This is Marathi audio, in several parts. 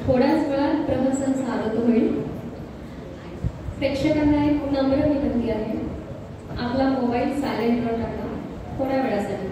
थोड्याच वेळात प्रहसन सारत होईल. प्रेक्षकांना एक नम्र विनंती आहे, आपला मोबाईल सायलेंटवर टाका थोड्या वेळासाठी.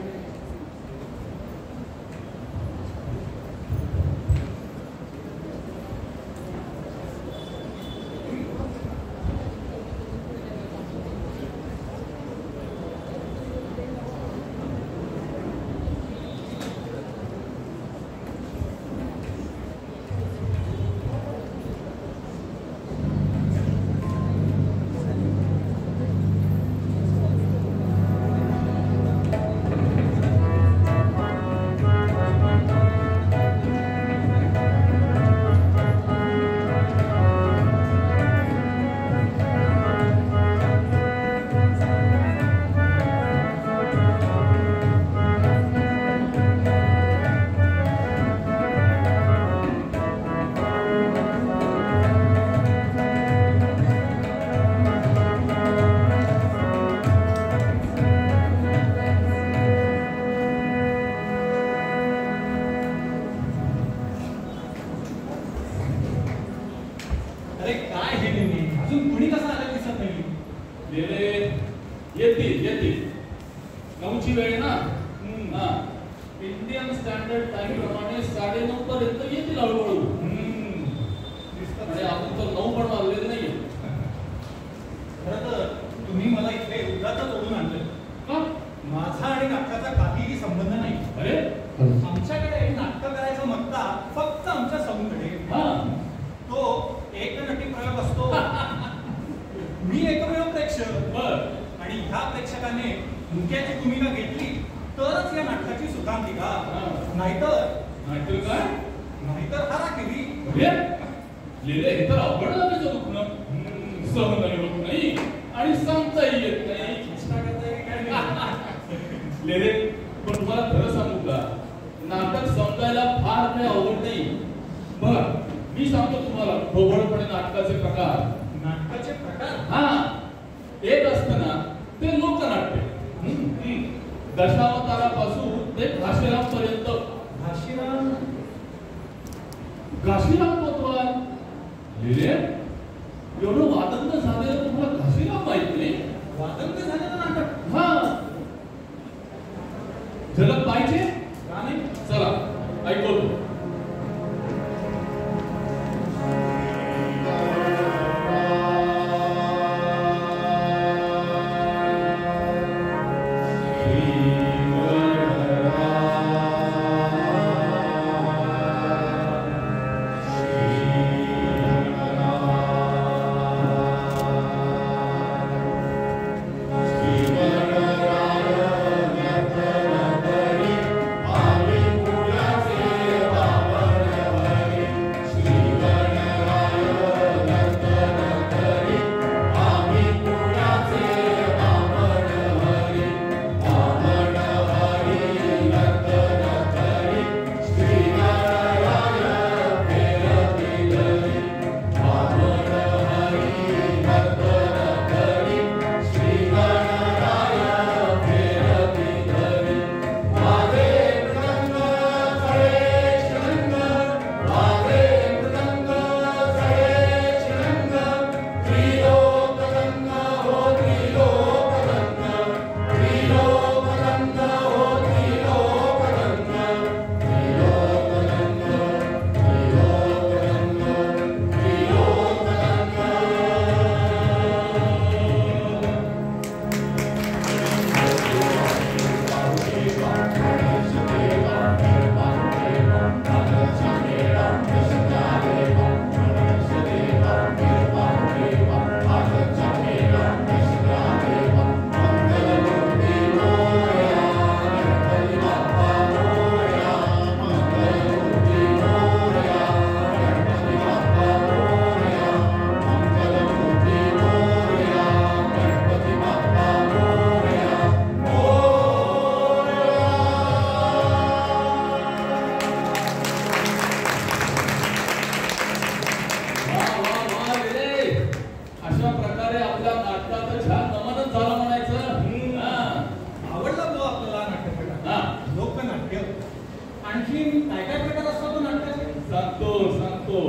आणखी काय काय प्रकार असतात तो नाटकाचे? सांगतो.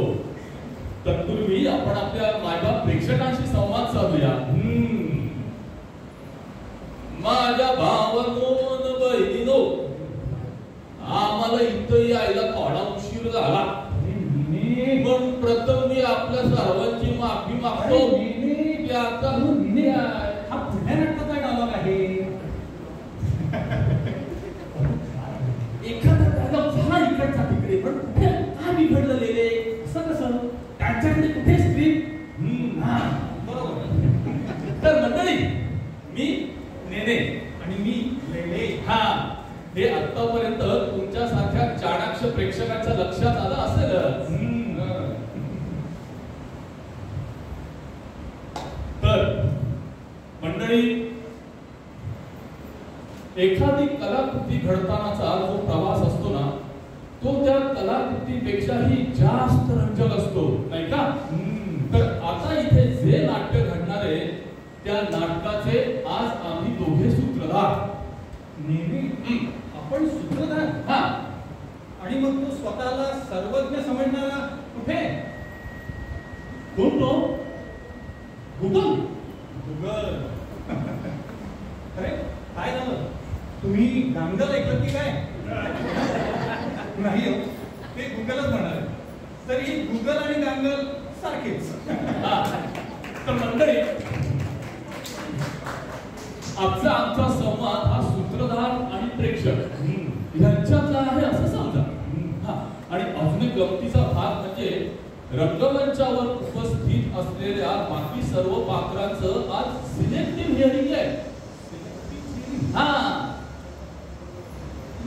तत्पूर्वी आपण आपल्या मायबाप प्रेक्षकांशी संवाद साधूया. माझ्या भावानो बहिणीनो, आम्हाला इथं यायला थोडा उशीर झाला, पण प्रथम मी आपल्या सर्वांची माफी मागतो. आता हा पुढल्या नाटकाचा डायलॉग आहे. एखादा डायलॉग झाला इकडचा तिकडे, पण कुठे काय बिघडलं लेले, असं कसं? त्यांच्याकडे कुठे स्क्रिप्ट? बरोबर. तर मंडळी, मी नेने आणि मी लेले. हा, हे आतापर्यंत तुमच्यासारख्या चाणाक्ष प्रेक्षकांच्या लक्षात आलं असेल. तर मंडळी, एखादी कलाकृती घडतानाचा जो प्रवास असतो ना, तो त्या कलाकृतीपेक्षाही जास्त रंजक असतो, नाही का? तर आता इथे जे नाट्य घडणार आहे त्या नाटकाचे आज आम्ही दोघे सूत्रधार. नेहमी आपण सूत्रधार? हा. आणि मग तो स्वतःला सर्वज्ञ समजणारा कुठे? कोण तो? गुगल. अरे काय झालं? तुम्ही गांगल ऐकलं की काय? नाही हो, ते गुगलच म्हणाले. तरी गुगल आणि गांगल सारखेच. तर मंडळी, आमचा संवाद हा सूत्रधार आणि प्रेक्षक यांच्यातला आहे असं समजा. आणि अजून एक गमतीचा भाग म्हणजे रंगमंचावर उपस्थित असलेल्या बाकी सर्व पात्रांचं आज सिलेक्टिव्ह हिअरिंग आहे. हा,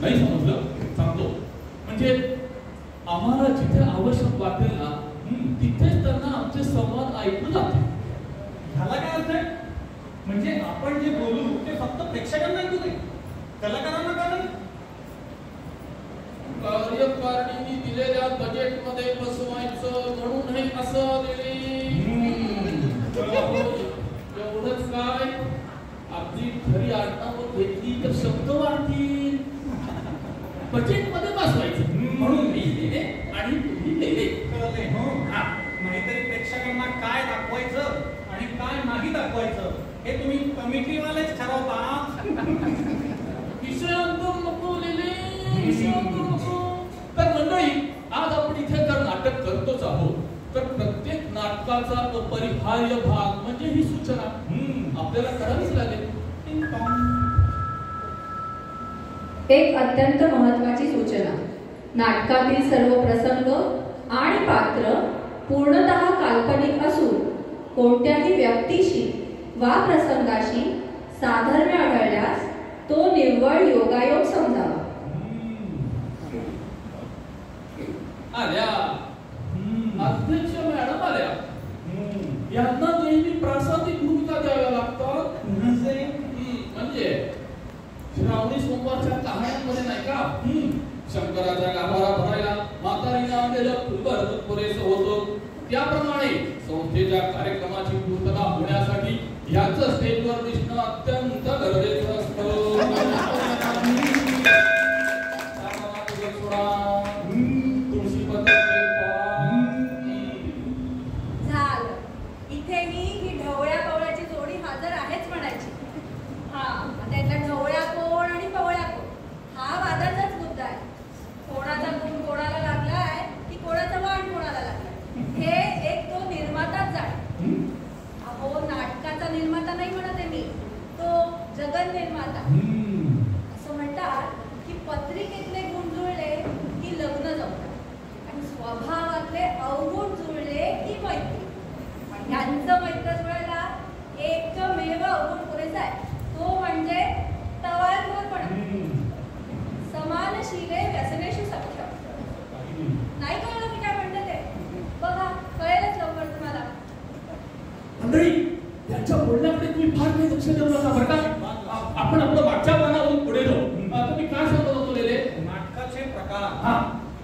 नाही समजलं? सांगतो. म्हणजे आम्हाला जिथे आवश्यक वाटेल ना, तिथेच त्यांना आमचे संवाद ऐकू जाते. ह्याला काय अर्थ आहे? म्हणजे आपण जे बोलू ते फक्त प्रेक्षकांना ऐकू दे, कलाकारांना का नाही? कार्यकारिणीने दिलेल्या बजेटमध्ये बसवायचं म्हणून हे असं एवढंच काय? आपली खरी आडनावं घेतली तर शब्द वाढतील. बजेटमध्ये बसवायचं म्हणून मी दिले आणि तुम्ही दिले. कळले हो? नाहीतरी प्रेक्षकांना काय दाखवायचं आणि काय नाही दाखवायचं हे तुम्ही कमिटीवालेच ठरवता. विषयांतर नको लिहिले, विषयांतर नको. तर मंडळी, आज आपण इथे जर नाटक करतोच आहोत, तर प्रत्येक नाटकाचा अपरिहार्य भाग म्हणजे ही सूचना आपल्याला करावीच लागेल. एक अत्यंत महत्त्वाची सूचना. नाटकातील सर्व प्रसंग आणि पात्र पूर्णतः काल्पनिक असून कोणत्याही व्यक्तीशी वा प्रसंगाशी साधर्म्य आढळल्यास तो निव्वळ योगायोग समजावा. आल्या अध्यक्ष मॅडम आल्या. यांना नेहमी प्रासादिक भूमिका द्याव्या लागतात. म्हणजे श्रावणी सोमवारच्या कहाण्यांमध्ये नाही का, शंकराचा गाभारा भरायला म्हातारीने आणलेलं फुलभर दूध पुरेसं होतं, त्याप्रमाणे संस्थेच्या कार्यक्रमाची पूर्तता होण्यासाठी याचं स्टेजवर दिसणं अत्यंत गरजेचं असतं. असं म्हणतात की पत्रिकेतले गुण जुळले की लग्न जमतं आणि स्वभावातले अवगुण जुळले की मैत्री. पण यांचं मैत्र जुळायला एकमेव अवगुण पुरेसा आहे, तो म्हणजे टवाळखोरपणा. समानशीले व्यसनेशी सख्य. नाही कळलं मी काय म्हणते ते? बघा, कळेलच लवकर तुम्हाला. मंडळी, त्यांच्या बोलण्याकडे तुम्ही फार काही लक्ष देऊ नका बरं का. आपण आपलं मागच्या पानावरून पुढे जाऊ. तुम्ही काय सांगत होतो लेले? नाटकाचे प्रकार. हा,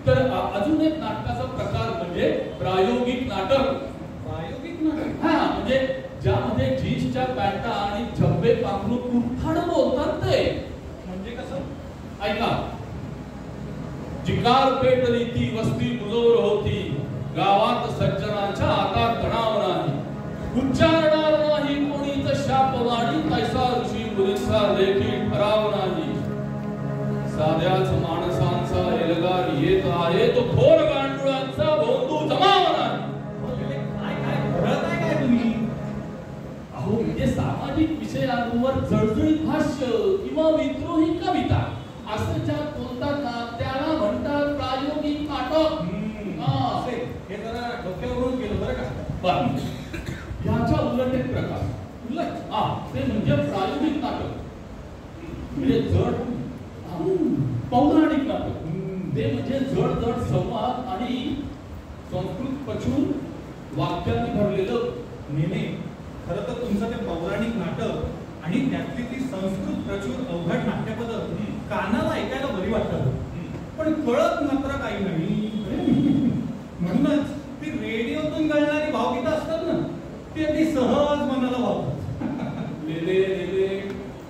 तर अजून एक नाटकाचा प्रकार म्हणजे प्रायोगिक नाटक. प्रायोगिक नाटक? हा, म्हणजे ज्यामध्ये जीन्सच्या पॅन्टा आणि झब्बे पांघरून कुठ्ठाडं बोलतात ते. म्हणजे कसं? ऐका, जिकार पेटली ती वस्ती मुजोर होती, गावात सज्जनाच्या आता तणाव नाही, उच्चारणार नाही कोणीच शापवाणी, तैसा ऋषी मुनींचा लेखी ठराव नाही, साध्याच माणसांचा एल्गार येत आहे, तो थोर गांडुळांचा भोंदू जमाव नाही. काय तुम्ही? अहो म्हणजे सामाजिक विषयांवर जळजळीत भाष्य किंवा विद्रोही कविता असं ज्या बोलतात त्याला म्हणतात प्रायोगिक नाटक. हे जरा डोक्यावरून गेलं बरं का. ह्याच्या उलट एक प्रकार ते म्हणजे प्रायोगिक नाटक, म्हणजे जड पौराणिक नाटक, ते म्हणजे जड जड संवाद आणि संस्कृत पचून वाक्यांनी भरलेलं. नेने खरं तर तुमचं ते पौराणिक नाटक आणि त्यातली ती संस्कृत प्रचूर अवघड नाट्यपद कानाला ऐकायला बरी वाटतात, पण कळत मात्र काही नाही. म्हणूनच ती रेडिओतून गळणारी भावगीतं असतात ना, ती अगदी सहज मनाला भावतात.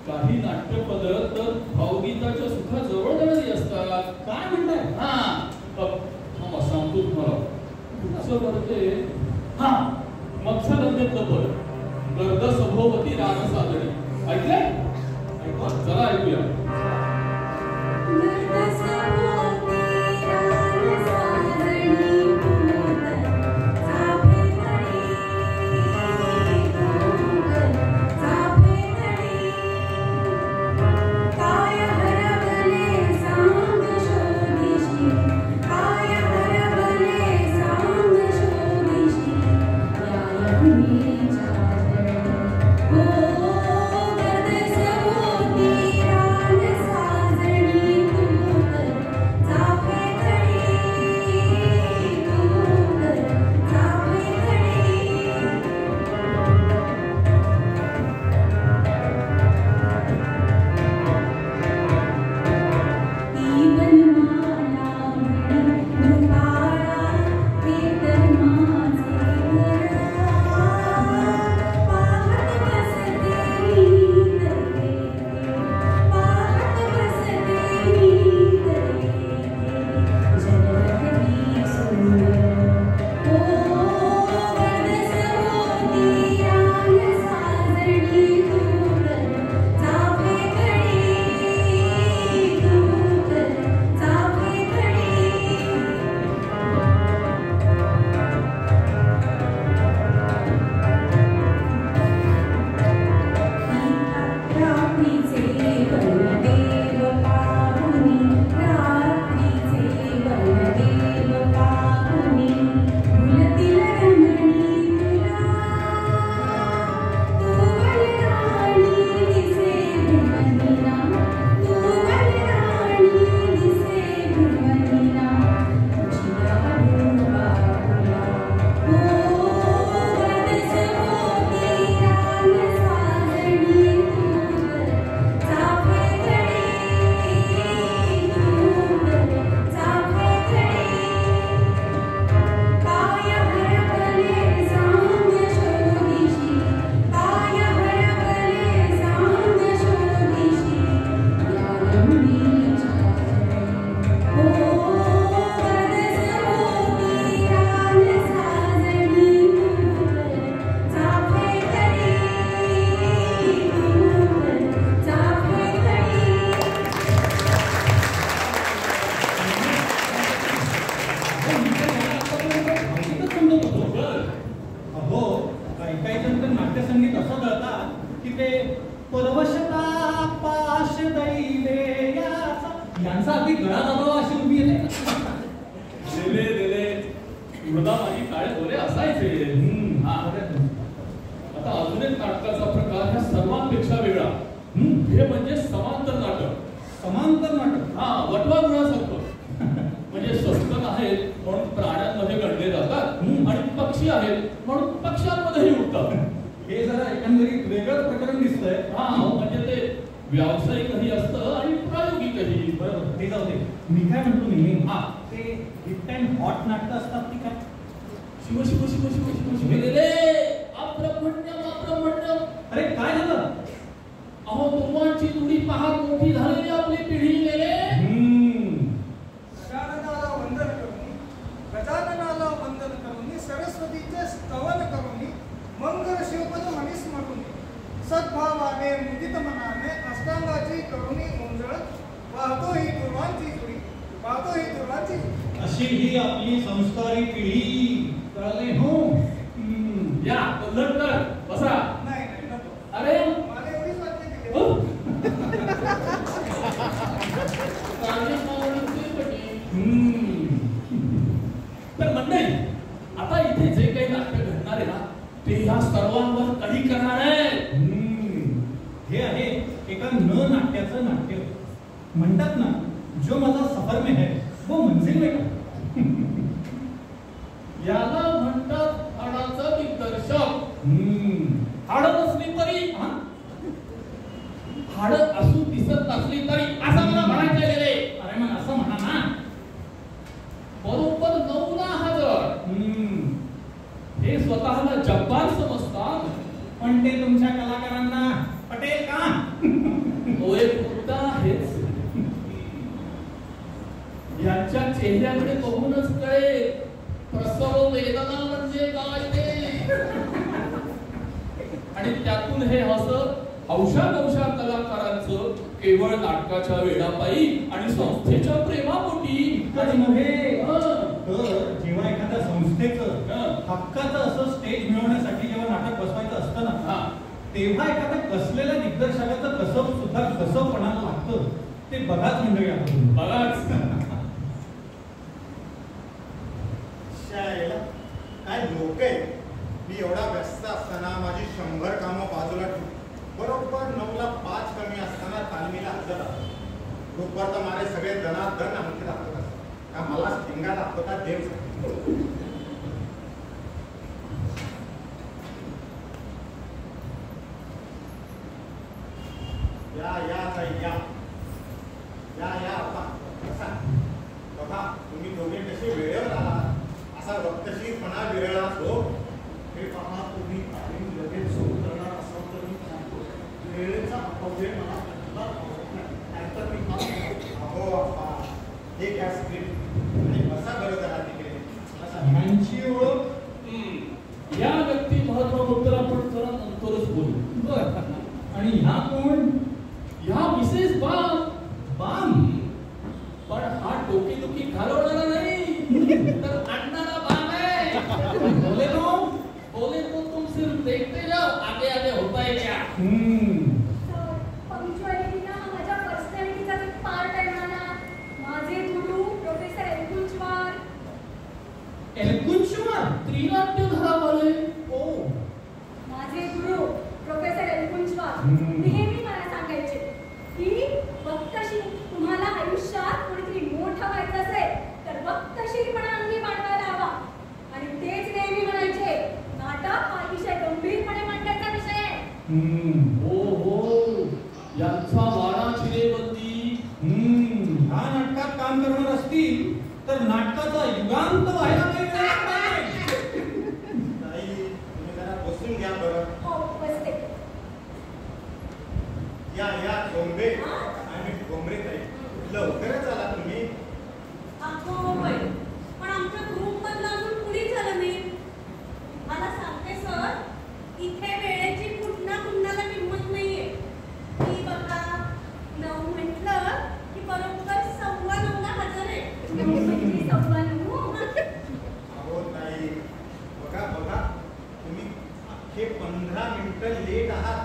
काही नाट्यपद तर भावगीताच्या सुखाजवळ जाणारी असतात. काय म्हणताय? सांगतो तुम्हाला पुढचं वरते मत्स्यगंधेतलं पद, गर्द सभोवती रान साजणी. ऐकलंय? चला ऐकूया. यांचा अगदी गळा दाबावा अशी उभी येते. मृदा माझी काळे गोरे असायचे. आता अजून एक नाटकाचा प्रकार ह्या सर्वांपेक्षा वेगळा, हे म्हणजे समांतर नाटक. समांतर नाटक वटवा गुणासारखं. म्हणजे सस्तन आहेत म्हणून प्राण्यांमध्ये गणले जातात आणि पक्षी आहेत म्हणून पक्ष्यांमध्येही उठतात. हे जरा एकंदरीत वेगळं प्रकरण दिसतंय. म्हणजे ते व्यावसायिकही असतं आणि प्रायोगिकही. बरोबर, ते जाऊ दे. मी काय म्हणतो नेहमी ते हिट अँड हॉट नाटकं असतात ती काय? शिव शिव शिव शिव शिव शिव अब्रह्मण्यम अब्रह्मण्यम. अरे काय झालं? अहो तुमची जुडी पाहत मोठी झालेली आपली पिढी गेले. म्हणून सद्भावाने मुदित मनाने अष्टांगाची करुणी उंजळत वाहतो ही दुर्वांची जुडी, वाहतो ही दुर्वांची जुडी. अशी ही आपली संस्कारी पिढी कळले हो. या पद्धत कर बसा. नाही नाही नको. अरे मला एवढीच वाटते की हो. तर मंडळी आता इथे जे काही नाट्य घडणार आहे ना ते ह्या सर्वांवर कधी करणार आहे. हे आहे एका न नाट्याचं नाट्य. म्हणतात ना जो माझा सफर में है वो मंजिल में का. याला म्हणतात हाडाचं दिग्दर्शक. हाडं नसली तरी हाडं असू दिसत नसली तरी असं मला म्हणायचं गेले. अरे मग असं म्हणा ना. बरोबर 9ला हजर. हे स्वतःला जब्बार समजतात पण ते तुमच्या कलाकारांना पटेल का. तो एक मुद्दा आहेच. यांच्या चेहऱ्याकडे बघूनच कळेल प्रसव वेदना म्हणजे काय ते. आणि त्यातून हे असं हौशा कलाकारांचं केवळ नाटकाच्या वेळापायी आणि संस्थेच्या प्रेमापोटी. आणि नव्हे तर जेव्हा एखाद्या संस्थेचं हक्काचं असं स्टेज मिळवण्यासाठी जेव्हा नाटक बसवायचं असतं ना तेव्हा एखाद्या कसलेल्या दिग्दर्शकाचं कसब सुद्धा कसबपणाला लागतं. ते बघाच मंडळी आपण बघाच. काय लोक आहे. मी एवढा व्यस्त असताना माझी 100 कामं बाजूला ठेवून बरोबर 9ला 5 कमी असताना तालमीला हजर आलो. ग्रुपवर तर मारे सगळे दनादन आमचे दाखवत असतात का मला स्टिंगा दाखवता देव. या या या या या आता कसा बघा तुम्ही दोघे कसे वेळेवर आला. असा वक्तशीरपणा विरळा असो. हे पहा तुम्ही तालीम लगेच सुरू करणार असाल तर मी सांगतो वेळेचा अपव्यय मला अजिबात आवडत नाही. नाहीतर मी अहो अप्पा हे घ्या स्क्रिप्ट आणि बसा बरं जरा तिकडे. यांची ओळख या व्यक्ती महत्वाबद्दल आपण जरा नंतरच बोलू. आणि ह्या कोण. ह्या मिसेस बाम. बाम. पण हा डोकेदुखी घालवणारा नाही तर आणणारा बाम है. बोले तो तुम सिर्फ देखते जाओ आगे आगे होता है क्या. पंक्च्युअलिटी ना माझ्या पर्सनॅलिटीचा एक पार्ट आहे म्हणा. माझे गुरु प्रोफेसर एलकुंचवार. एलकुंचवार त्रिनाट्य धरावाले. ओ माझे गुरु प्रोफेसर एलकुंचवार नेहमी मला सांगायचे की वक्तशीर तुम्हाला आयुष्यात कोणीतरी मोठं व्हायचं असेल तर वक्तशीरपणा अंगी बाळगायला हवा. आणि तेच नेहमी म्हणायचे नाटक हा विषय गंभीरपणे मांडण्याचा विषय आहे. हो हो यांचा वाडा चिरेबंदी. ह्या नाटकात काम करणार असतील तर नाटकाचा युगांत व्हायला काही वेळ नाही. तुम्ही जरा बसून घ्या बरं. हो बसते. या या डोंबे आणि डोंबरे ताई लवकरच आला तुम्ही. अहो बाई पण आमच्या ग्रुप मधलं अजून कुणीच झालं नाही. मला सांगते सर इथे वेळेची कुठना कुणाला किंमत नाहीये. मी बघा 9 म्हटलं की बरोबर 9:15 हजर आहे. 9:15. अहो ताई बघा बघा तुम्ही अख्खे 15 मिनिटं लेट आहात.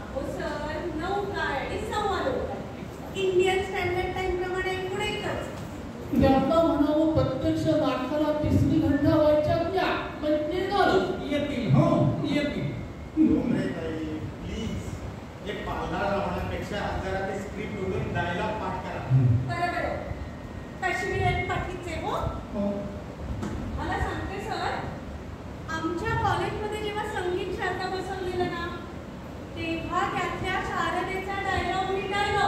अहो सर 9 काय आणि 9:15 काय. इंडियन स्टँडर्ड टाइम प्रमाणे पुढे एकच. त्यांना म्हणावं प्रत्यक्ष नाटकाला 3री घंटा व्हायच्या त्या म्हणजे झालं. येतील हो येतील. डोंबरे ताई प्लीज एक पालदार लावण्यापेक्षा जरा ते स्क्रिप्ट उडून डायलॉग पाठ करा. बरोबर काश्मीर पाठीचे हो. मला सांगते सर आमच्या कॉलेजमध्ये जेव्हा संगीत शाखा बसवलेलं ना तेव्हा त्यातल्या शारदेचा डायलॉग मी गायलो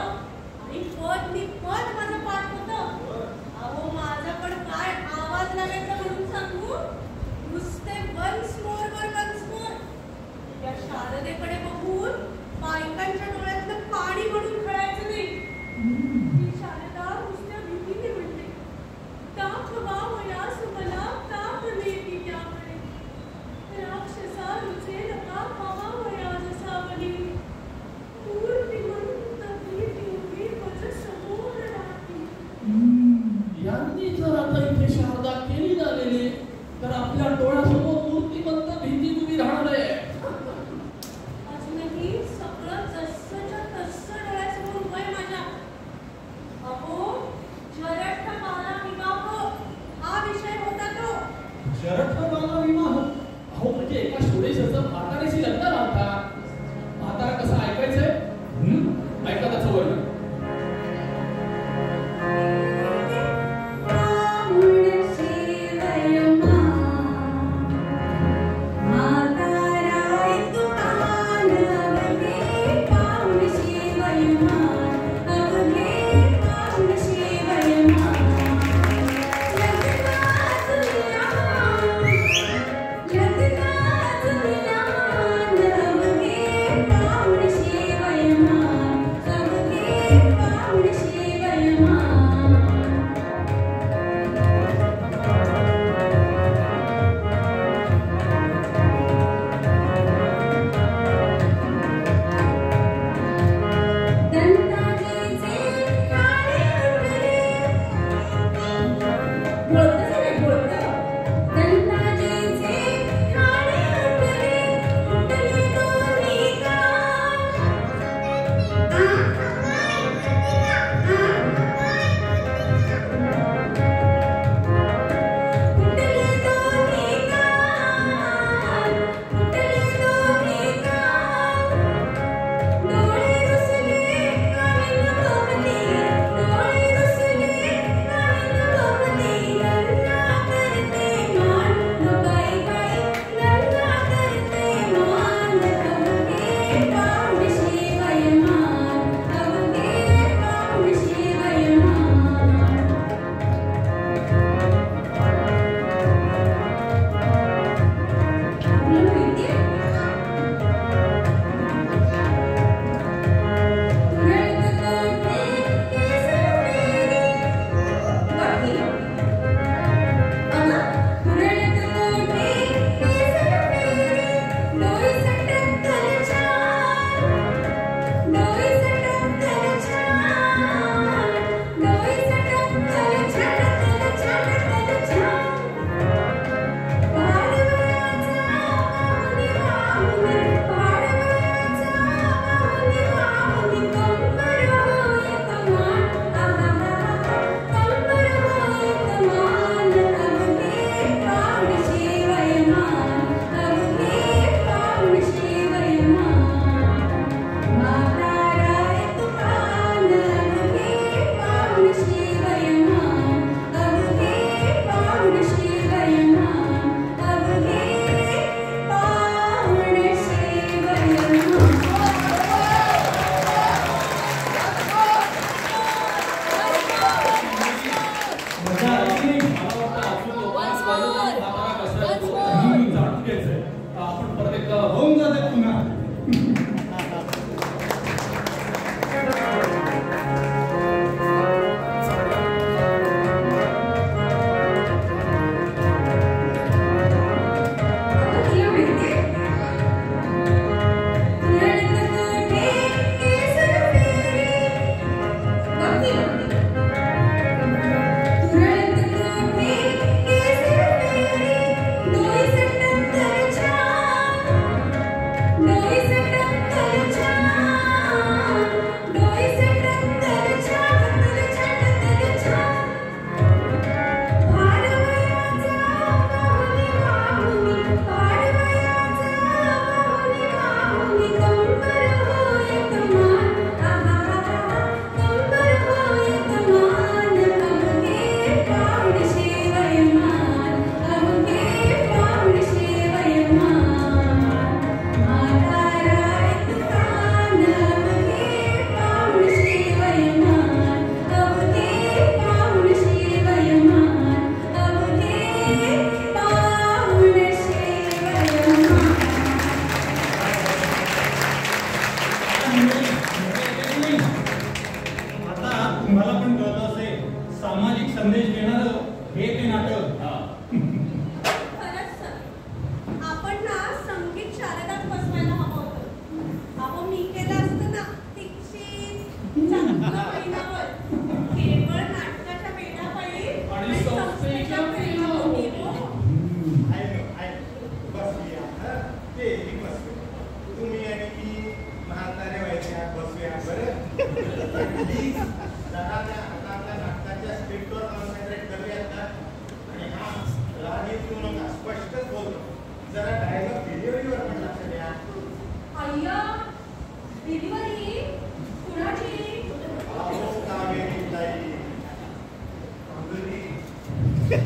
आणि पद निपद माझं पाठ होतं. अहो माझं पण काय आवाज लागायचा म्हणून सांगू. जर आता इथे शारदा केली झालेली तर आपल्या डोळ्यासमोर मूर्तिमंत भिंती उभी राहणार आहे. अजूनही सगळं जसंच्या तसं डोळ्यासमोर उभं आहे माझ्या. अहो, जरठा बाला विवाह हा विषय होता तो. जरठा बाला विवाह? अहो म्हणजे एका षोडशीचं म्हातारीशी लग्न राहतात. म्हातारा कसं ऐकायचंय? ऐका त्याचं वर्णन.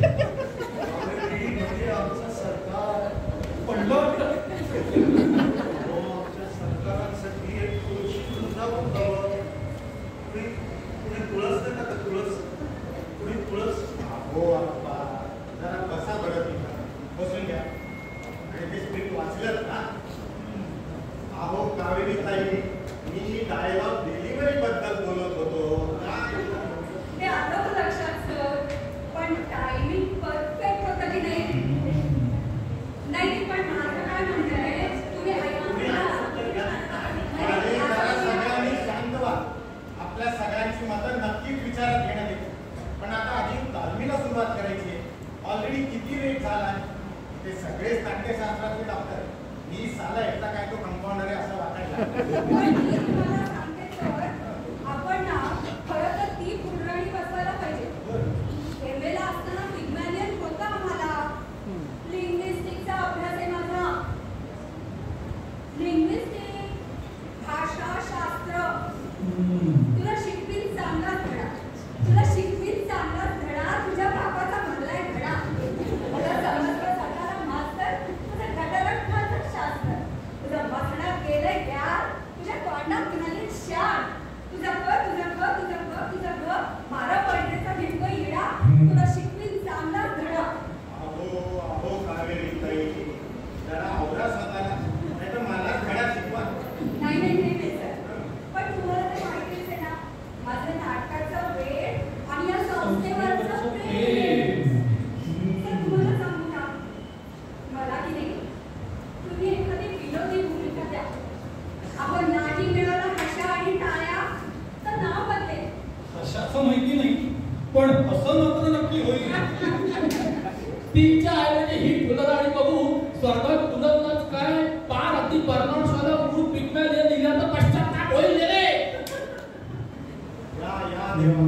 म्हणजे आमचं सरकार पडलं वाटतं. आमच्या सरकारांसाठी एक तुळशी वृंदावन हवं. कुणी तुळस नाही का तुळस? कुणी तुळस? हो आप्पा, जरा कसा बरं तिथं बसून घ्या. आणि ते स्क्रिप्ट वाचलं ना? अहो कावेरी ताई, मी डायलॉग डिलिव्हरी बद्दल बोलत होतो. काय ते आलं लक्षात सर, पण टायमिंग परफेक्ट होतं की नाही? नाही, पण माझं काय म्हणणं आहे, तुम्ही तुम्ही ऐका. उत्तर घ्या. आणि जरा सगळ्यांनी शांत व्हा. आपल्या सगळ्यांची मतं नक्कीच विचारात घेण्यात येतील. पण आता आधी तालमीला सुरुवात करायची आहे. ऑलरेडी किती लेट झाला. ते सगळेच नाट्यशास्त्रातले डॉक्टर, मी साला एकटा काय तो कंपाऊंडर आहे असं वाटायला. पण मी तुम्हाला सांगते सर, आपण ना खरं तर ती पुढराणी बसवायला पाहिजे. एमएला असताना पिग्मॅलियन होतं आम्हाला. लिंग्विस्टिकचा अभ्यास आहे माझा. लिंग्विस्टिक, भाषाशास्त्र. तुला शिकवीन चांगलाच धडा. तुला शिकवीन चांगलाच धडा. तुझ्या बापाचा भरलाय धडा. तुला समजलं सकाळला मास्तर, तुझं घटरट खालचं शास्त्र. तुझं बसण्यात गेलंय यार, तुझ्या तोंडात म्हणाले शार. तुझं मारा पडण्याचा भिंग इडा. तुला शिकवीन चांगलाच धडा. अहो कावेरी ताई, जरा आवरा स्वतःला, नाहीतर मला धडा शिकवा. नाही सर, पण तुम्हाला ते माहितीच आहे ना, माझं नाटकाचं वेळ आणि या संस्थेवरचं प्रेम. तर तुम्हाला सांगू का, मला की नाही, तुम्ही एखादी विनोदी भूमिका द्या. आपण नाही मिळाला हशा आणि टाळ्या तर नाव बदलेल. कशाचं माहिती नाही, पण असं मात्र नक्की होईल. तिच्या ऐवजी ही फुलराणी बघून स्वर्गात उलटलाच काय पार अति परमाशाला मूळ पिग्मॅलियन दिला तर पश्चाताप होईल रे. या देवा,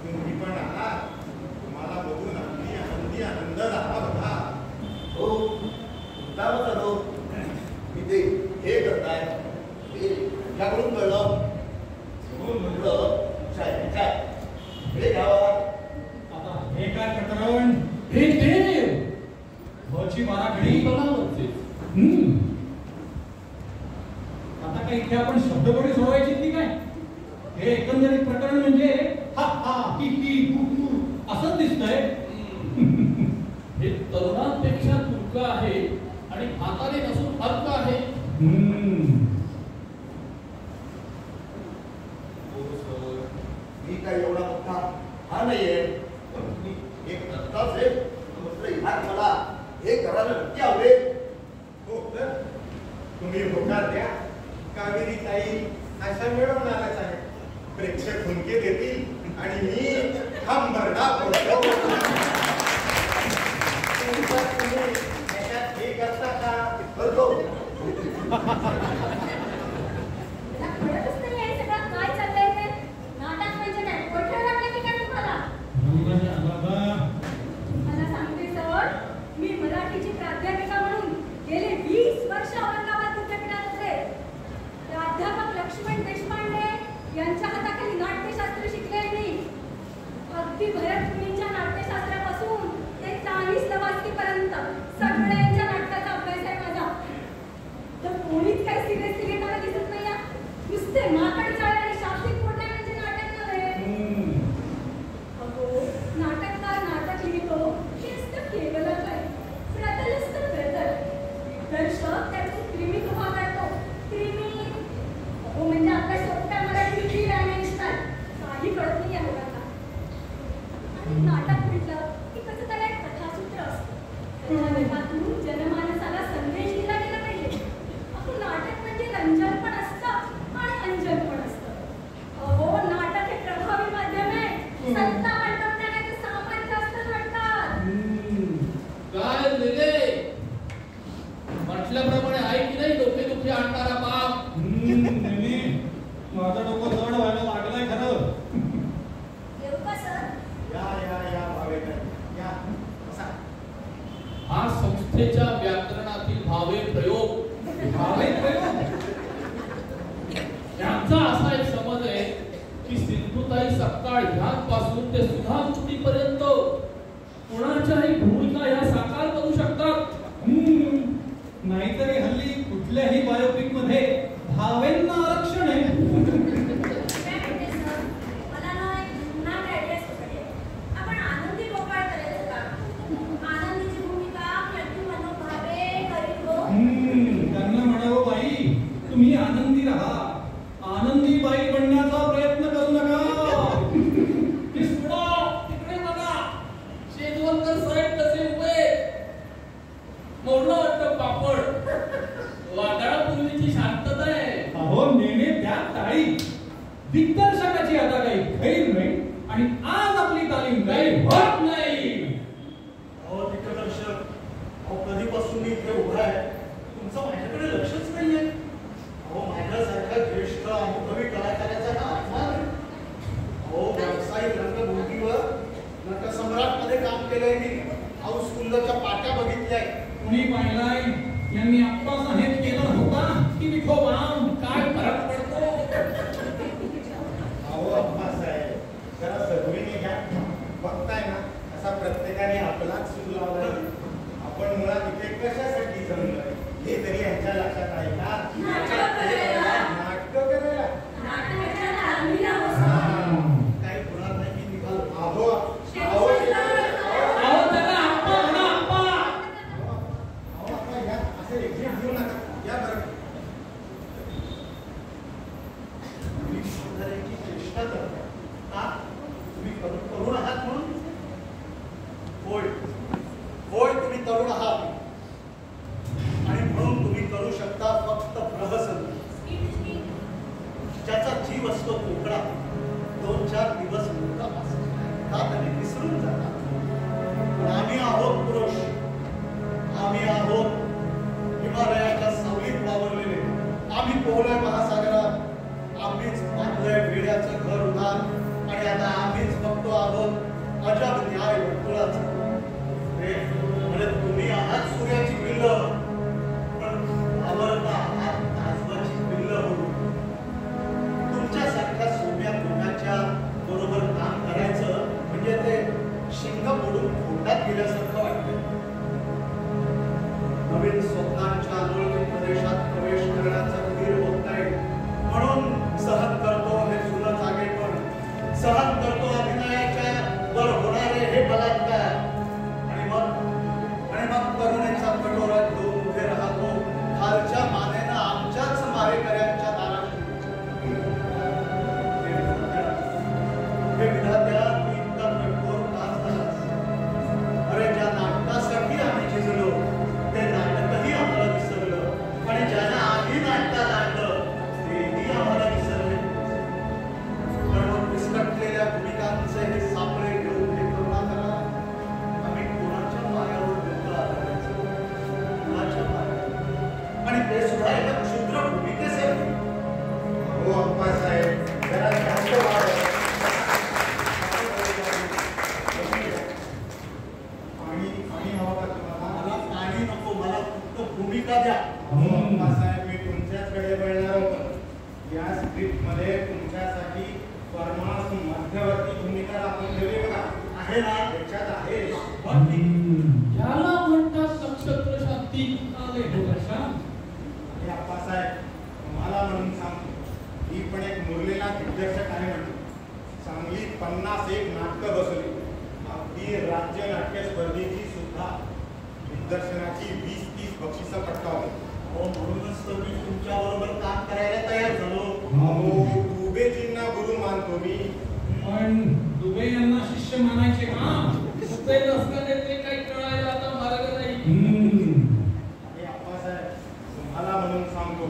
तुम्ही पण आला. मला बघून अगदी आनंद झाला बघा. हो, दामच आलो. मी ते हे करताय हे याकडून कळलं. म्हणून म्हटलं काय हे घ्यावा. आता हे काय प्रकरण? हे देव भची बाराखडी. बनावचे. आता काय इथे आपण शब्दकोडी सोडवायची ती काय? हे एकंदरीत प्रकरण म्हणजे हा हा ही ही हु हु असंच दिसतंय. हे तरुणांपेक्षा तुर्क आहे आणि हाताने नसून हलक आहे. मी काय एवढा मोठा हा नाहीये. मी एक रस्ताच आहे. म्हटलं ह्यात मला हे करायला नक्की आवडेल. हो तर तुम्ही होकार द्या. कावेरी ताई अशा मिळवणारच आहे. प्रेक्षक हुंके देतील आणि मी खंबरदार बोलतो. तुम्ही त्याच्यात हे करता का? करतो. मला कळतच नाही आहे सगळं काय चाललंय ते. नाटक म्हणजे काय, कोठे लागले की काय तुम्हाला? मला सांगते सर, मी मराठीची प्राध्यापिका म्हणून गेले 20 वर्ष औरंगाबाद विद्यापीठात होते. प्राध्यापक लक्ष्मण देशपांडे यांच्या हाताखाली नाट्यशास्त्र शिकले मी. अगदी भरतमुनींच्या नाट्यशास्त्रापासून ते चालीस लवास्कीपर्यंत सगळ्यांच्या नाटकाचा अभ्यास आहे माझा. तर कोणीच काही सिरियसली मला दिसत नाही. नुसते माकड चाळे आणि शाब्दिक फोडणे म्हणजे नाटक नव्हे. अहो, नाटककार नाटक लिहितो हेच तर केवलच आहे. प्रतलच तर प्रतल. दर्शक त्यातून क्रिमी उभा करतो. क्रिमी हो म्हणजे आपल्या सोप्या मराठी क्रीड आणि दिसतात. काही कळत नाही आहे लोकांना. आणि नाटक म्हटलं की कसं त्याला एक कथासूत्र असतं. त्याच्या वेगातून जनमानसाला संदेश दिला गेला पाहिजे. आपण नाटक म्हणजे रंजन पण असतं आणि अंजन पण असतं. अहो, नाटक हे प्रभावी माध्यम आहे. सत्ता म्हणतात त्याने ते सामान्य असतं म्हणतात. काय दिले म्हटल्याप्रमाणे आहे की नाही डोके दुखी आणणारा बाप. माझं डोकं जड व्हायला लागलंय खरं. येऊ का सर? या भावेकर या बसा. हा संस्थेच्या व्याकरणातील भावे प्रयोग. भावे प्रयोग? यांचा असा एक समज आहे की सिंधुताई सकाळ ह्यांपासून ते सुधामूर्तीपर्यंत कोणाच्याही भूमिका ह्या साकार करू शकतात. नाहीतरी हल्ली कुठल्याही बायोपिक मध्ये भावेंना आरक्षण आहे. काय म्हणते सर, मला ना एक जुनाट आयडिया सुचली आहे. आपण आनंदी गोपाळ करायचं का? आनंदीची भूमिका अगदी मनोभावे करीत हो. त्यांना म्हणावं बाई तुम्ही आनंदी राहा, आनंदी बाई बनण्याचा प्रयत्न करू नका. तिकडे बघा, शेजवलकर साहेब कसे उभे, मोडलं वाटतं पापड. वादळापूर्वीची शांतता आहे. अहो नेणे त्या ताळी. दिग्दर्शकाची आता काही खैर नाही आणि आज आपली तालीम काही होत नाही. अहो दिग्दर्शक, अहो कधीपासून मी इथे उभा आहे, तुमचं माझ्याकडे लक्षच नाहीये. अहो माझ्यासारख्या ज्येष्ठ अनुभवी कलाकाराचा हा अपमान आहे. अहो व्यावसायिक रंगभूमीवर नटसम्राट मध्ये काम केलंय मी. हाऊसफुल्लच्या पाट्या बघितल्याय. कुणी पाहिलाय? यांनी आप्पा साहेब केला होता की विठोबाम? काय फरक पडतो? अहो अप्पासाहेब, जरा सगळीने घ्या. बघताय ना, असा प्रत्येकाने आपलाच सूर लावला. आपण मुळात इथे कशासाठी जमलोय हे तरी यांच्या लक्षात आहे का? नाटक करायला. नाटकं करायला. नाटकाच्या तालमीला बसतो. काही होणार नाही की निघाल. अहो शेवटी अहो त्याला आप्पा म्हणा, आप्पा. अहो आता या असे एक्झिट घेऊ नका. या बरं. तुम्ही सौंदर्याची चेष्टा करता का? तुम्ही तरुण आहात म्हणून? होय होय, तुम्ही तरुण आहात आणि म्हणून तुम्ही करू शकता फक्त प्रहसन. ज्याचा जीव असतो कोकणा, 2-4 दिवस मुक्काम असतो का त्याने विसरून जातात. पण आम्ही आहोत पुरुष, आम्ही आहोत हिमालयाच्या सावलीत वावरलेले. आम्ही पोहलोय महासागरात, आम्हीच बांधलंय वेड्याचं घर उधार आणि आता आम्हीच बघतो आहोत अजब न्याय वर्तुळाचं. म्हणजे तुम्ही आहात सूर्याची पिल्ल, पण आवडता आहात कासवाची पिल्ल होऊन. तुमच्यासारख्या सोप्या लोकांच्या बरोबर काम करायचं म्हणजे ते शिंग मोडून खोटात गेल्यासारखं वाटतं. नवीन स्वप्नांच्या अनोळखी प्रदेशात प्रवेश करण्याचा धीर होत नाही म्हणून सहन करतो हे जुनं जागेपण, सहन करतो अभिनयाच्या वर होणारे हे बलात्कार आणि मग तरुणीचा कटोरा घेऊन उभे राहतो खालच्या मानेनं आमच्याच मारेकऱ्यांच्या दाराशी. हे विधात्या तू इतका कठोर का झालास? अरे ज्या नाटकासाठी आम्ही झिजलो ते नाटकही आम्हाला विसरलं आणि ज्यांना आधी नाटकात आणलं तेही आम्हाला विसरले. पण मग विस्कटलेल्या भूमिकांचे हे सापळे घेऊन हे करुणा करा. आम्ही कोणाच्या मायावर डोकं आदरायचं? कोणाच्या मायावर? आणि ते सुद्धा एका क्षुद्र भूमिकेसाठी. हो अप्पासाहेब, जरा जास्त वाढ. पाणी हवं का तुम्हाला? मला पाणी नको, मला फक्त भूमिका द्या. अप्पासाहेब, मी तुमच्याचकडे वळणार होतो. या स्क्रिप्ट मध्ये तुमच्यासाठी परमास मध्यवर्ती भूमिका आपण ठेवली बघा. आहे ना? त्याच्यात आहे. याला म्हणतात नक्षत्र शांती. हे अप्पासाहेब, तुम्हाला म्हणून सांगतो, ही पण एक मुरलेला दिग्दर्शक आहे म्हणतो. चांगली 50-1 नाटकं बसवली. अगदी राज्य नाट्य स्पर्धेची सुद्धा दिग्दर्शनाची 20-30 बक्षिसं पटकावली. हो, म्हणूनच तर मी तुमच्या बरोबर काम करायला तयार झालो. अहो, दुबेजींना गुरु मानतो मी. पण दुबे यांना शिष्य मानायचे का? ते नसताना ते काही कळायला आता मार्ग नाही. आणि अप्पासाहेब, तुम्हाला म्हणून सांगतो,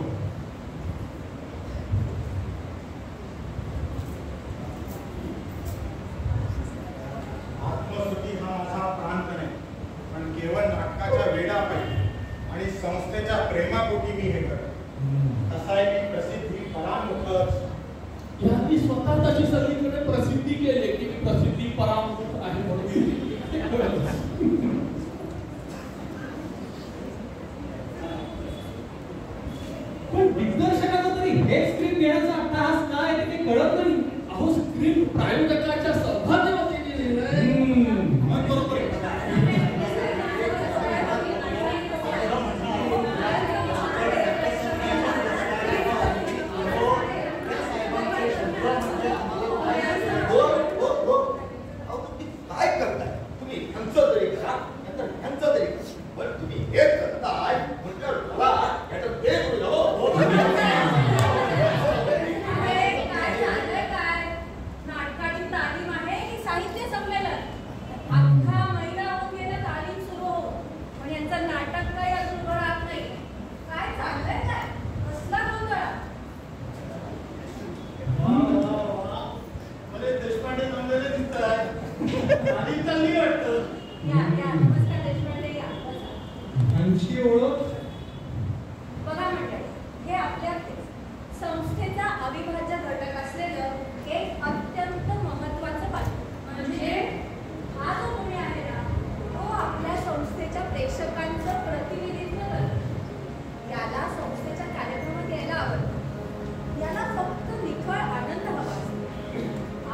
आत्मस्तुती हा माझा प्रांत नाही, पण केवळ नाटकाच्या वेडापायी आणि संस्थेच्या प्रेमापोटी मी हे करतो. तसा आहे मी प्रसिद्धी परामुखच. यांनी स्वतः तशी सगळीकडे प्रसिद्धी केली की मी प्रसिद्धी परामुख आहे म्हणून. पण दिग्दर्शकाचा तरी हे स्क्रिप्ट घेण्याचा अट्टहास काय ते कळत नाही. अहो स्क्रिप्ट प्रायोजकाच्या सौभाग्यवतीने लिहिलंय. मग बरोबर आहे. तुम्ही ह्यांचं तरी करा नाहीतर ह्यांचं तरी करा. पण तुम्ही हे करताय म्हटल्यावर मला याच्यात ते करू काय झालंय काय? नाटकाची तालीम आहे की साहित्य संमेलन? अख्खा महिना होऊन गेला तालीम सुरू होऊन, पण यांचं नाटक काही अजून उभं राहत नाही. काय चाललंय काय? कसला गोंधळ? देशपांडे जमलेले दिसत आहे. आणि चालली वाटतं. या नमस्कार देशपांडे, या बसा. आमची ओळख बघा मंडळी, हे आपल्यातलेच संस्थेचा अविभाज्य घटक असलेलं एक अत्यंत महत्त्वाचं पात्र. म्हणजे हा जो कोणी आहे ना, तो आपल्या संस्थेच्या प्रेक्षकांचं प्रतिनिधित्व करतो. याला संस्थेच्या कार्यक्रमात यायला आवडतं. याला फक्त निखळ आनंद हवा असतो.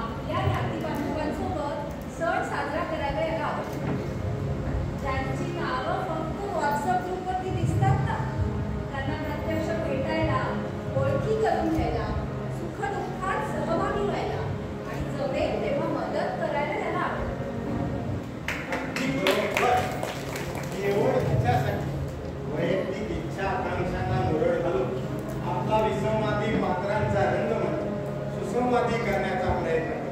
आपल्या नातेबांधवांसोबत सण साजरा करायला याला आवडतं. ज्यांची नावं फक्त व्हॉट्सअप ग्रुपवरती दिसतात ना, त्यांना प्रत्यक्ष भेटायला, ओळखी करून घ्यायला, सुखदुःखात सहभागी व्हायला आणि जमेल तेव्हा मदत करायला याला आवडतं. केवळ ह्याच्यासाठी वैयक्तिक इच्छा आकांक्षांना मुरड घालून आपला विसंवादी पात्रांचा रंगमंच सुसंवादी करण्याचा प्रयत्न करतो.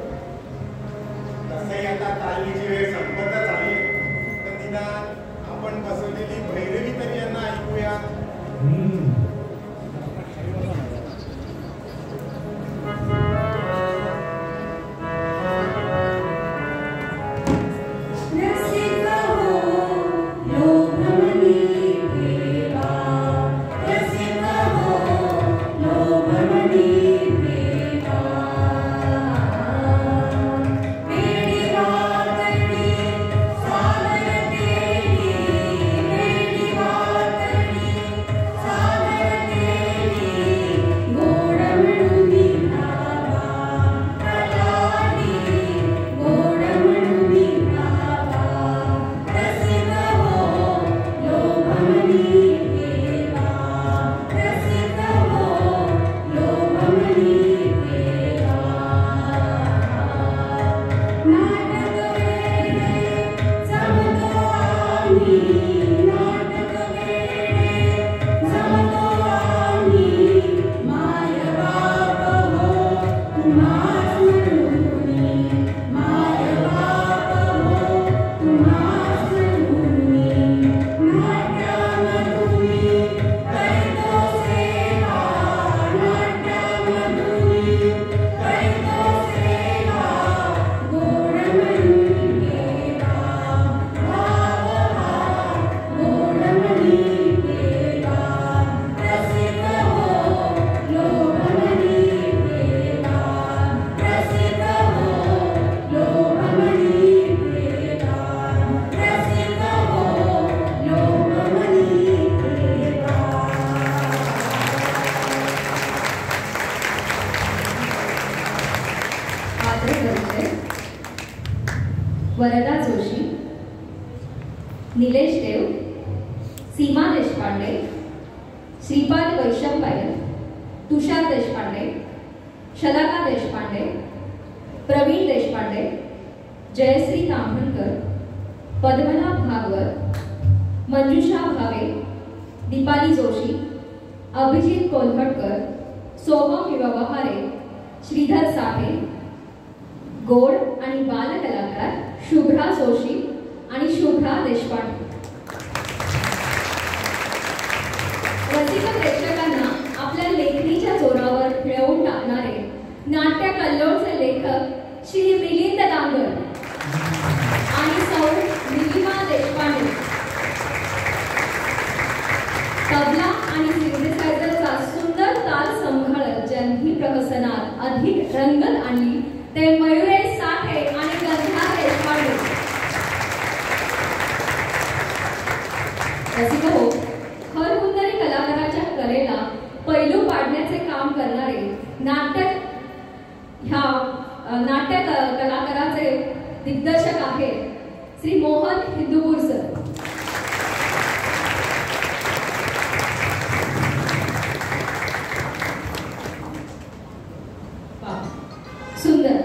तसंही आता तालमीची वेळ संपतच आली आहे, तर निदान आपण बसवलेली भैरवी तरी यांना ऐकूया. वरदा जोशी, निलेश देव, सीमा देशपांडे, श्रीपाद वैशंपायन, तुषार देशपांडे, शलाका देशपांडे, प्रवीण देशपांडे, जयश्री तांभणकर, पद्मनाभ भागवत, मंजुषा भावे, दीपाली जोशी, अभिजित कोल्हटकर, सोहम व्यवहारे, श्रीधर साठे, गोड आणि बाल कलाकार शुभ्रा जोशी आणि शुभ्रा देशपांडे. रसिक प्रेक्षकांना आपल्या लेखणीच्या जोरावर खिळवून टाकणारे नाट्य कल्लोळचे लेखक श्री मिलिंद दांगर आणि सौ निलिमा देशपांडे. तबला आणि सिंथेसायझरचा सुंदर ताल संघाळत ज्यांनी प्रहसनात अधिक रंगत आणली ते मयुरेश साठे आणि गंधा देशपांडे. रसिक हो, हरहुन्नरी कलाकाराच्या कलेला पैलू पाडण्याचे काम करणारे नाट्य कलाकाराचे दिग्दर्शक आहेत श्री मोहन हिंदुपूर सर. सुंदर